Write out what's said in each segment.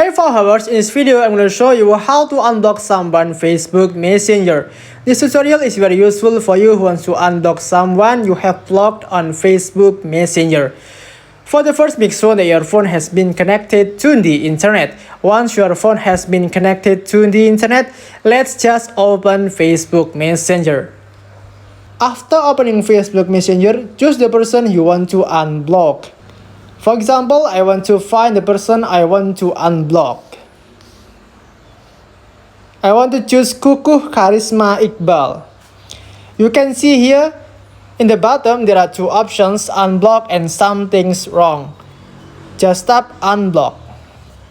Hey Fauhow, in this video I'm going to show you how to unblock someone Facebook Messenger. This tutorial is very useful for you who wants to unblock someone you have blocked on Facebook Messenger. For the first, make sure that your phone has been connected to the internet. Once your phone has been connected to the internet, let's just open Facebook Messenger. After opening Facebook Messenger, choose the person you want to unblock. For example, I want to find the person I want to unblock. I want to choose Kukuh Karisma Iqbal. You can see here in the bottom there are two options, unblock and something's wrong. Just tap unblock.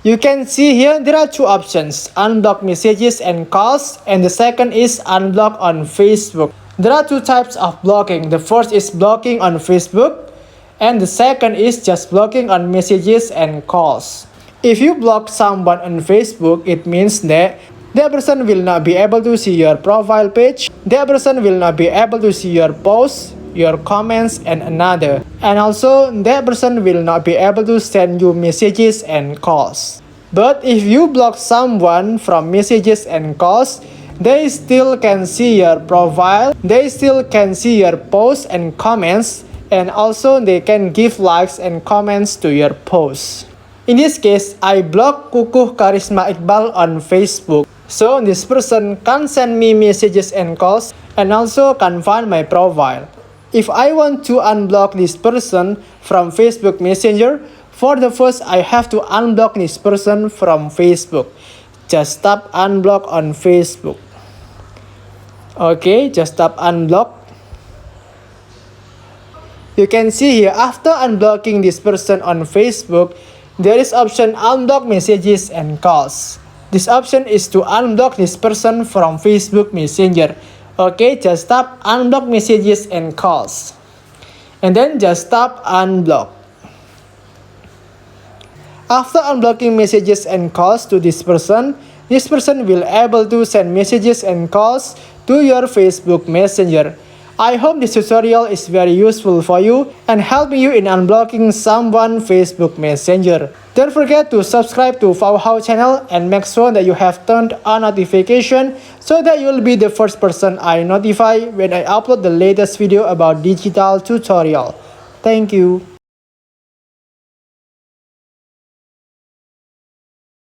You can see here there are two options, unblock messages and calls, and the second is unblock on Facebook. There are two types of blocking. The first is blocking on Facebook, and the second is just blocking on messages and calls. If you block someone on Facebook, it means that person will not be able to see your profile page, that person will not be able to see your posts, your comments, and another. And also, that person will not be able to send you messages and calls. But if you block someone from messages and calls, they still can see your profile, they still can see your posts and comments, and also they can give likes and comments to your posts. In this case, I block Kukuh Karisma Iqbal on Facebook. So this person can't send me messages and calls, and also can find my profile. If I want to unblock this person from Facebook Messenger, for the first I have to unblock this person from Facebook. Just tap unblock on Facebook. Okay, just tap unblock. You can see here, after unblocking this person on Facebook, there is option unblock messages and calls. This option is to unblock this person from Facebook Messenger. Okay, just tap unblock messages and calls. And then just tap unblock. After unblocking messages and calls to this person will able to send messages and calls to your Facebook Messenger. I hope this tutorial is very useful for you and helping you in unblocking someone Facebook Messenger. Don't forget to subscribe to Fauhow channel and make sure that you have turned on notification so that you'll be the first person I notify when I upload the latest video about digital tutorial. Thank you.